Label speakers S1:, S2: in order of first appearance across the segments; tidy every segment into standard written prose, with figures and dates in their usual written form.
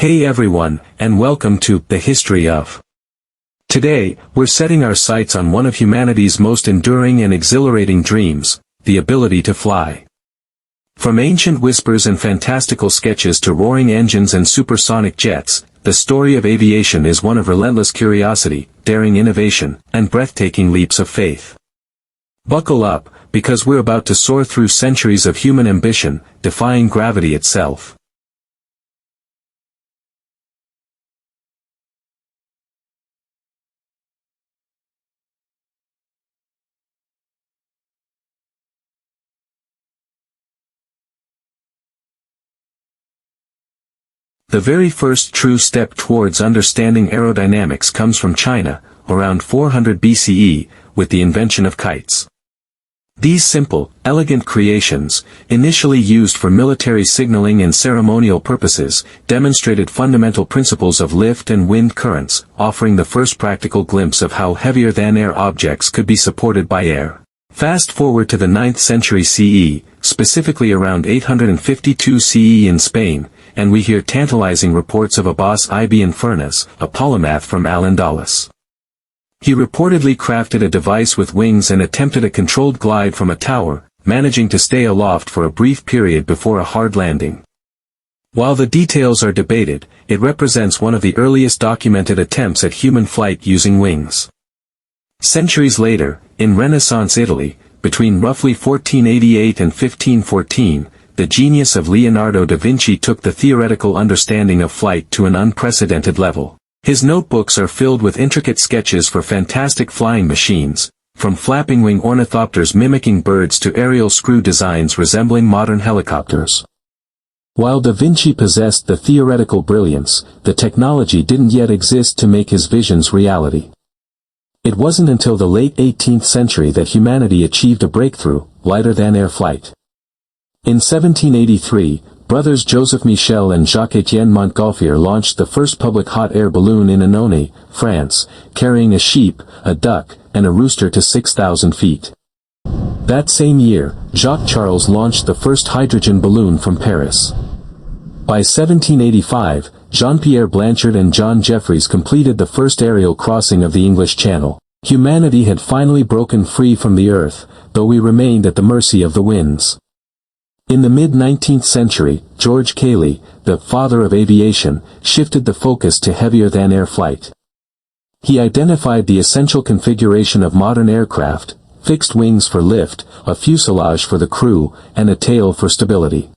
S1: Hey everyone, and welcome to The History of. Today, we're setting our sights on one of humanity's most enduring and exhilarating dreams, the ability to fly. From ancient whispers and fantastical sketches to roaring engines and supersonic jets, the story of aviation is one of relentless curiosity, daring innovation, and breathtaking leaps of faith. Buckle up, because we're about to soar through centuries of human ambition, defying gravity itself. The very first true step towards understanding aerodynamics comes from China, around 400 BCE, with the invention of kites. These simple, elegant creations, initially used for military signaling and ceremonial purposes, demonstrated fundamental principles of lift and wind currents, offering the first practical glimpse of how heavier-than-air objects could be supported by air. Fast forward to the 9th century CE, specifically around 852 CE in Spain, and we hear tantalizing reports of Abbas ibn Firnas, a polymath from Al-Andalus. He reportedly crafted a device with wings and attempted a controlled glide from a tower, managing to stay aloft for a brief period before a hard landing. While the details are debated, it represents one of the earliest documented attempts at human flight using wings. Centuries later, in Renaissance Italy, between roughly 1488 and 1514, the genius of Leonardo da Vinci took the theoretical understanding of flight to an unprecedented level. His notebooks are filled with intricate sketches for fantastic flying machines, from flapping wing ornithopters mimicking birds to aerial screw designs resembling modern helicopters. While da Vinci possessed the theoretical brilliance, the technology didn't yet exist to make his visions reality. It wasn't until the late 18th century that humanity achieved a breakthrough, lighter-than-air flight. In 1783, brothers Joseph Michel and Jacques-Étienne Montgolfier launched the first public hot air balloon in Annonay, France, carrying a sheep, a duck, and a rooster to 6,000 feet. That same year, Jacques Charles launched the first hydrogen balloon from Paris. By 1785, Jean-Pierre Blanchard and John Jeffreys completed the first aerial crossing of the English Channel. Humanity had finally broken free from the Earth, though we remained at the mercy of the winds. In the mid-19th century, George Cayley, the father of aviation, shifted the focus to heavier-than-air flight. He identified the essential configuration of modern aircraft: fixed wings for lift, a fuselage for the crew, and a tail for stability.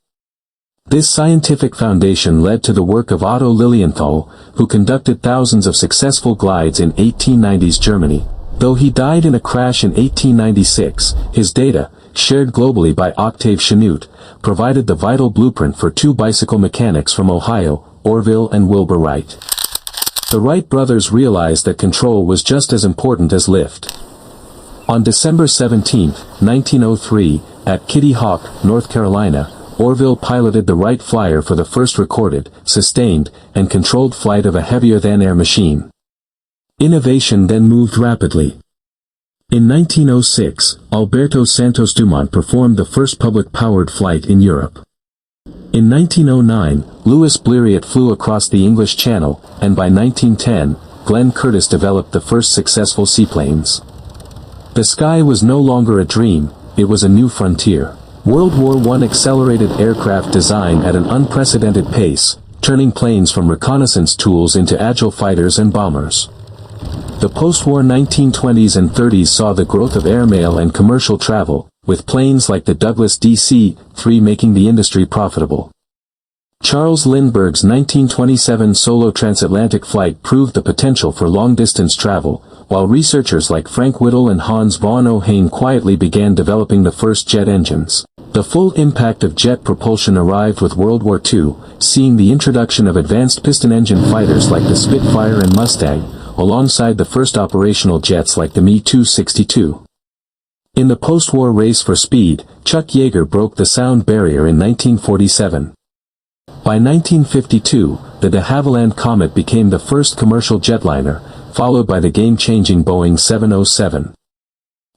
S1: This scientific foundation led to the work of Otto Lilienthal, who conducted thousands of successful glides in 1890s Germany. Though he died in a crash in 1896, his data, shared globally by Octave Chanute, provided the vital blueprint for two bicycle mechanics from Ohio, Orville and Wilbur Wright. The Wright brothers realized that control was just as important as lift. On December 17, 1903, at Kitty Hawk, North Carolina, Orville piloted the Wright Flyer for the first recorded, sustained, and controlled flight of a heavier-than-air machine. Innovation then moved rapidly. In 1906, Alberto Santos Dumont performed the first public-powered flight in Europe. In 1909, Louis Blériot flew across the English Channel, and by 1910, Glenn Curtiss developed the first successful seaplanes. The sky was no longer a dream, it was a new frontier. World War I accelerated aircraft design at an unprecedented pace, turning planes from reconnaissance tools into agile fighters and bombers. The post-war 1920s and 30s saw the growth of airmail and commercial travel, with planes like the Douglas DC-3 making the industry profitable. Charles Lindbergh's 1927 solo transatlantic flight proved the potential for long-distance travel, while researchers like Frank Whittle and Hans von Ohain quietly began developing the first jet engines. The full impact of jet propulsion arrived with World War II, seeing the introduction of advanced piston-engine fighters like the Spitfire and Mustang, alongside the first operational jets like the Me-262. In the post-war race for speed, Chuck Yeager broke the sound barrier in 1947. By 1952, the de Havilland Comet became the first commercial jetliner, followed by the game-changing Boeing 707.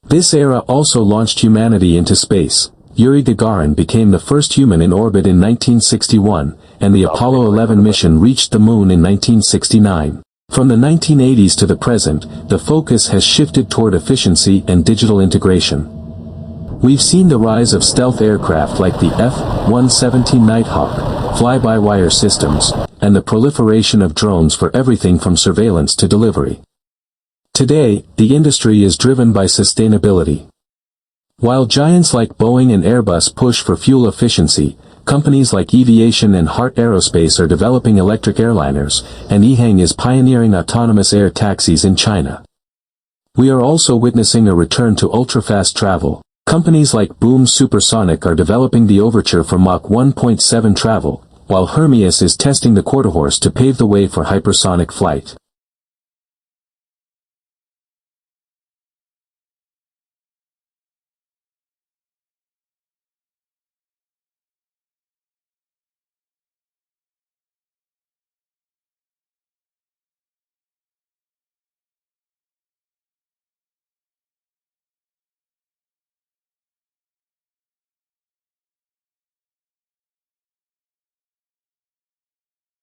S1: This era also launched humanity into space, Yuri Gagarin became the first human in orbit in 1961, and the Apollo 11 mission reached the moon in 1969. From the 1980s to the present, the focus has shifted toward efficiency and digital integration. We've seen the rise of stealth aircraft like the F-117 Nighthawk, fly-by-wire systems, and the proliferation of drones for everything from surveillance to delivery. Today, the industry is driven by sustainability. While giants like Boeing and Airbus push for fuel efficiency, companies like Aviation and Hart Aerospace are developing electric airliners, and EHang is pioneering autonomous air taxis in China. We are also witnessing a return to ultra-fast travel. Companies like Boom Supersonic are developing the Overture for Mach 1.7 travel, while Hermeus is testing the Quarterhorse to pave the way for hypersonic flight.